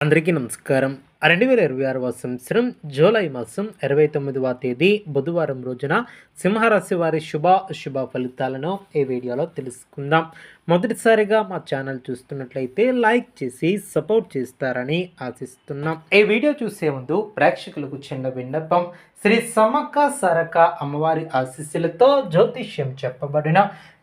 అందరికీ నమస్కారం. 2026 సంవత్సరం జూలై మాసం 29వ తేదీ బుధవారం రోజున సింహరాశి వారి శుభ ఫలితాలను ఈ వీడియోలో తెలుసుకుందాం. మొదటిసారిగా మా ఛానల్ చూస్తున్నట్లయితే లైక్ చేసి సపోర్ట్ చేస్తారని ఆశిస్తున్నాం. ఈ వీడియో చూసే ముందు ప్రేక్షకులకు చిన్న విన్నపం. శ్రీ సమ్మక్క సారక్క అమ్మవారి ఆశీస్సులతో జ్యోతిష్యం చెప్పబడిన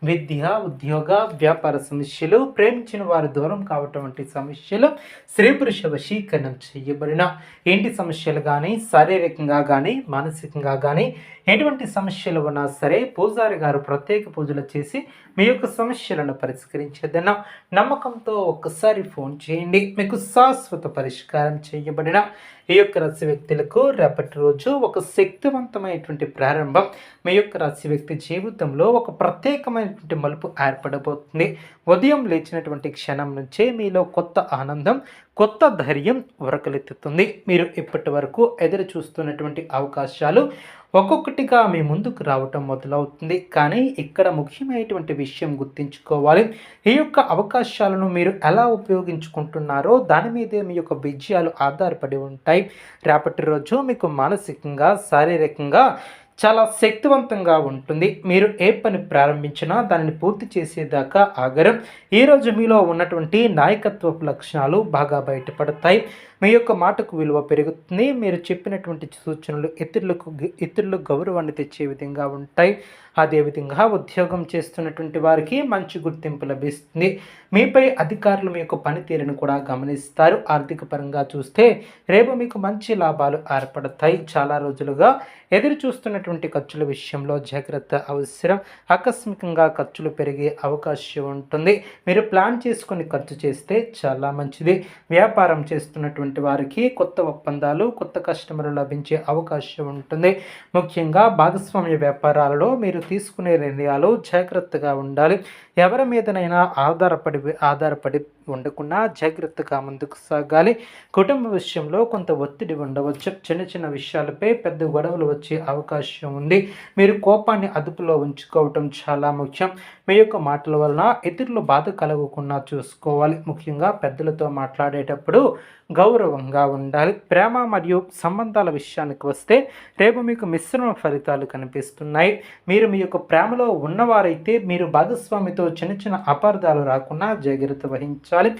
విద్య, ఉద్యోగ, వ్యాపార సమస్యలు, ప్రేమించిన వారు దూరం కావటం వంటి సమస్యలు, స్త్రీ పురుష వశీకరణం చేయబడిన ఇంటి సమస్యలు కానీ, శారీరకంగా కానీ, మానసికంగా కానీ ఎటువంటి సమస్యలు ఉన్నా సరే పూజారి గారు ప్రత్యేక పూజలు చేసి మీ యొక్క సమస్యలను పరిష్కరించేదన్న నమ్మకంతో ఒక్కసారి ఫోన్ చేయండి. మీకు శాశ్వత పరిష్కారం చేయబడిన ఈ యొక్క రాశి వ్యక్తులకు రేపటి రోజు ఒక శక్తివంతమైనటువంటి ప్రారంభం మీ యొక్క రాశి వ్యక్తి జీవితంలో ఒక ప్రత్యేకమైనటువంటి మలుపు ఏర్పడబోతుంది. ఉదయం లేచినటువంటి క్షణం నుంచే మీలో కొత్త ఆనందం, కొత్త ధైర్యం ఉరకలెత్తుతుంది. మీరు ఇప్పటి వరకు ఎదురు చూస్తున్నటువంటి అవకాశాలు ఒక్కొక్కటిగా మీ ముందుకు రావటం మొదలవుతుంది. కానీ ఇక్కడ ముఖ్యమైనటువంటి విషయం గుర్తుంచుకోవాలి. ఈ యొక్క అవకాశాలను మీరు ఎలా ఉపయోగించుకుంటున్నారో దాని మీదే మీ యొక్క విజయాలు ఆధారపడి ఉంటాయి. రేపటి రోజు మీకు మానసికంగా, శారీరకంగా చాలా శక్తివంతంగా ఉంటుంది. మీరు ఏ పని ప్రారంభించినా దానిని పూర్తి చేసేదాకా ఆగరం. ఈరోజు మీలో ఉన్నటువంటి నాయకత్వపు లక్షణాలు బాగా బయటపడతాయి. మీ యొక్క మాటకు విలువ పెరుగుతుంది. మీరు చెప్పినటువంటి సూచనలు ఇతరులకు గౌరవాన్ని తెచ్చే విధంగా ఉంటాయి. అదేవిధంగా ఉద్యోగం చేస్తున్నటువంటి వారికి మంచి గుర్తింపు లభిస్తుంది. మీపై అధికారులు మీ యొక్క పనితీరును కూడా గమనిస్తారు. ఆర్థిక పరంగా చూస్తే రేపు మీకు మంచి లాభాలు ఏర్పడతాయి. చాలా రోజులుగా ఎదురు చూస్తున్నటువంటి ఖర్చుల విషయంలో జాగ్రత్త అవసరం. ఆకస్మికంగా ఖర్చులు పెరిగే అవకాశం ఉంటుంది. మీరు ప్లాన్ చేసుకొని ఖర్చు చేస్తే చాలా మంచిది. వ్యాపారం చేస్తున్నటువంటి వారికి కొత్త ఒప్పందాలు, కొత్త కస్టమర్లు లభించే అవకాశం ఉంటుంది. ముఖ్యంగా భాగస్వామ్య వ్యాపారాలలో మీరు తీసుకునే నిర్ణయాలు జాగ్రత్తగా ఉండాలి. ఎవరి మీదనైనా ఆధారపడి ఉండకుండా జాగ్రత్తగా ముందుకు సాగాలి. కుటుంబ విషయంలో కొంత ఒత్తిడి ఉండవచ్చు. చిన్న చిన్న విషయాలపై పెద్ద గొడవలు వచ్చే అవకాశం ఉంది. మీరు కోపాన్ని అదుపులో ఉంచుకోవటం చాలా ముఖ్యం. మీ యొక్క మాటల వలన ఇతరులు బాధ కలగకుండా చూసుకోవాలి. ముఖ్యంగా పెద్దలతో మాట్లాడేటప్పుడు గౌరవంగా ఉండాలి. ప్రేమ మరియు సంబంధాల విషయానికి వస్తే రేపు మీకు మిశ్రమ ఫలితాలు కనిపిస్తున్నాయి. మీరు మీ యొక్క ప్రేమలో ఉన్నవారైతే మీరు భాగస్వామితో చిన్న చిన్న అపార్థాలు రాకుండా జాగ్రత్త వహించాలి.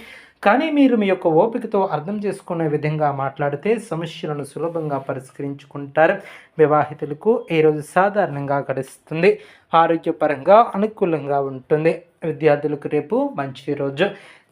కానీ మీరు మీ యొక్క ఓపికతో అర్థం చేసుకునే విధంగా మాట్లాడితే సమస్యలను సులభంగా పరిష్కరించుకుంటారు. వివాహితులకు ఈరోజు సాధారణంగా గడుస్తుంది. ఆరోగ్యపరంగా అనుకూలంగా ఉంటుంది. విద్యార్థులకు రేపు మంచి రోజు.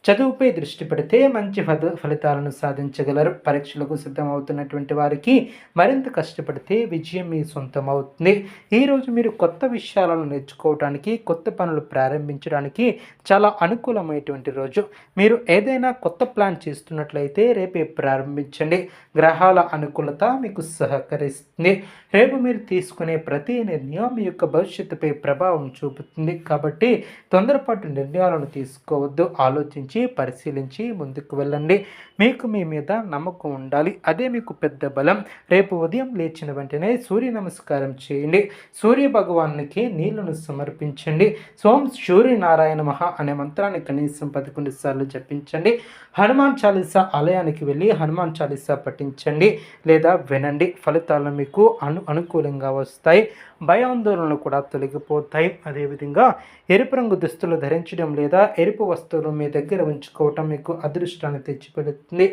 చదువుపై దృష్టి పెడితే మంచి ఫలితాలను సాధించగలరు. పరీక్షలకు సిద్ధమవుతున్నటువంటి వారికి మరింత కష్టపడితే విజయం మీ సొంతం అవుతుంది. ఈరోజు మీరు కొత్త విషయాలను నేర్చుకోవడానికి, కొత్త పనులు ప్రారంభించడానికి చాలా అనుకూలమైనటువంటి రోజు. మీరు ఏదైనా కొత్త ప్లాన్ చేస్తున్నట్లయితే రేపే ప్రారంభించండి. గ్రహాల అనుకూలత మీకు సహకరిస్తుంది. రేపు మీరు తీసుకునే ప్రతి నిర్ణయం మీ యొక్క భవిష్యత్తుపై ప్రభావం చూపుతుంది. కాబట్టి తొందరపాటు నిర్ణయాలను తీసుకోవద్దు. ఆలోచించి పరిశీలించి ముందుకు వెళ్ళండి. మీకు మీ మీద నమ్మకం ఉండాలి. అదే మీకు పెద్ద బలం. రేపు ఉదయం లేచిన వెంటనే సూర్య నమస్కారం చేయండి. సూర్య భగవానునికి నీళ్లను సమర్పించండి. సూర్యనారాయణ మహా అనే మంత్రాన్ని కనీసం 11 సార్లు జపించండి. హనుమాన్ చాలీసా ఆలయానికి వెళ్ళి హనుమాన్ చాలీసా పఠించండి లేదా వినండి. ఫలితాలు మీకు అనుకూలంగా వస్తాయి. భయాందోళనలు కూడా తొలగిపోతాయి. అదేవిధంగా ఎరుపు రంగు దుస్తులు ధరించడం లేదా ఎరుపు వస్తువులు మీ దగ్గర ఉంచుకోవటం మీకు అదృష్టాన్ని తెచ్చిపెడుతుంది.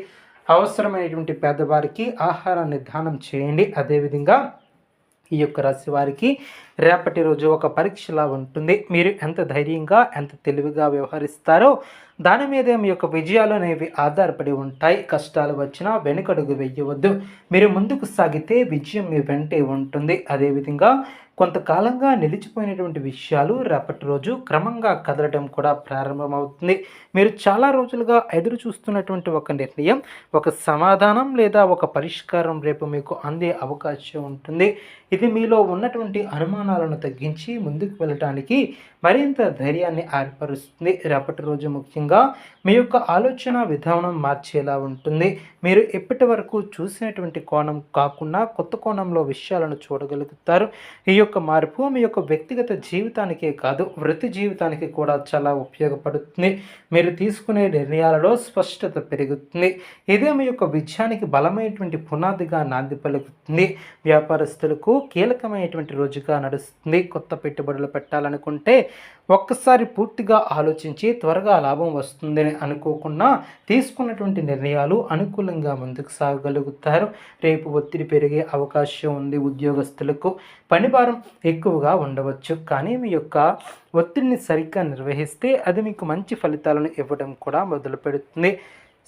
అవసరమైనటువంటి పేదవారికి ఆహారాన్ని దానం చేయండి. అదేవిధంగా ఈ యొక్క రాశి వారికి రేపటి రోజు ఒక పరీక్షలా ఉంటుంది. మీరు ఎంత ధైర్యంగా, ఎంత తెలివిగా వ్యవహరిస్తారో దాని మీదే మీ యొక్క విజయాలు అనేవి ఆధారపడి ఉంటాయి. కష్టాలు వచ్చినా వెనుకడుగు వేయవద్దు. మీరు ముందుకు సాగితే విజయం మీ వెంటే ఉంటుంది. అదేవిధంగా కొంతకాలంగా నిలిచిపోయినటువంటి విషయాలు రేపటి రోజు క్రమంగా కదలడం కూడా ప్రారంభమవుతుంది. మీరు చాలా రోజులుగా ఎదురు చూస్తున్నటువంటి ఒక నిర్ణయం, ఒక సమాధానం లేదా ఒక పరిష్కారం రేపు మీకు అందే అవకాశం ఉంటుంది. ఇది మీలో ఉన్నటువంటి అనుమానాలను తగ్గించి ముందుకు వెళ్ళటానికి మరింత ధైర్యాన్ని ఏర్పరుస్తుంది. రేపటి రోజు ముఖ్యంగా మీ యొక్క ఆలోచన విధానం మార్చేలా ఉంటుంది. మీరు ఇప్పటి వరకు చూసినటువంటి కోణం కాకుండా కొత్త కోణంలో విషయాలను చూడగలుగుతారు. ఈ యొక్క మార్పు మీ యొక్క వ్యక్తిగత జీవితానికే కాదు, వృత్తి జీవితానికి కూడా చాలా ఉపయోగపడుతుంది. మీరు తీసుకునే నిర్ణయాలలో స్పష్టత పెరుగుతుంది. ఇదే మీ యొక్క విజయానికి బలమైనటువంటి పునాదిగా నాంది పలుకుతుంది. వ్యాపారస్తులకు కీలకమైనటువంటి రోజుగా నడుస్తుంది. కొత్త పెట్టుబడులు పెట్టాలనుకుంటే ఒక్కసారి పూర్తిగా ఆలోచించి త్వరగా లాభం వస్తుందని అనుకోకుండా తీసుకున్నటువంటి నిర్ణయాలు అనుకూలంగా ముందుకు సాగగలుగుతారు. రేపు ఒత్తిడి పెరిగే అవకాశం ఉంది. ఉద్యోగస్తులకు పనిభారం ఎక్కువగా ఉండవచ్చు, కానీ మీ యొక్క ఒత్తిడిని సరిగ్గా నిర్వహిస్తే అది మీకు మంచి ఫలితాలను ఇవ్వడం కూడా మొదలు పెడుతుంది.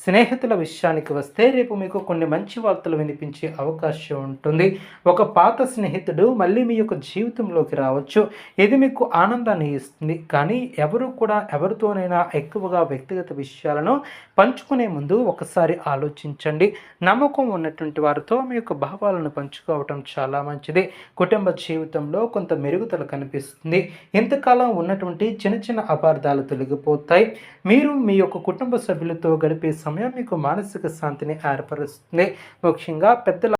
స్నేహితుల విషయానికి వస్తే రేపు మీకు కొన్ని మంచి వార్తలు వినిపించే అవకాశం ఉంటుంది. ఒక పాత స్నేహితుడు మళ్ళీ మీ యొక్క జీవితంలోకి రావచ్చు. ఇది మీకు ఆనందాన్ని ఇస్తుంది, కానీ ఎవరు కూడా ఎవరితోనైనా ఎక్కువగా వ్యక్తిగత విషయాలను పంచుకునే ముందు ఒకసారి ఆలోచించండి. నమ్మకం ఉన్నటువంటి వారితో మీ యొక్క భావాలను పంచుకోవటం చాలా మంచిది. కుటుంబ జీవితంలో కొంత మెరుగుదల కనిపిస్తుంది. ఇంతకాలం ఉన్నటువంటి చిన్న చిన్న అపార్థాలు తొలగిపోతాయి. మీరు మీ యొక్క కుటుంబ సభ్యులతో గడిపే సమయం మీకు మానసిక శాంతిని ఏర్పరుస్తుంది. ముఖ్యంగా పెద్దల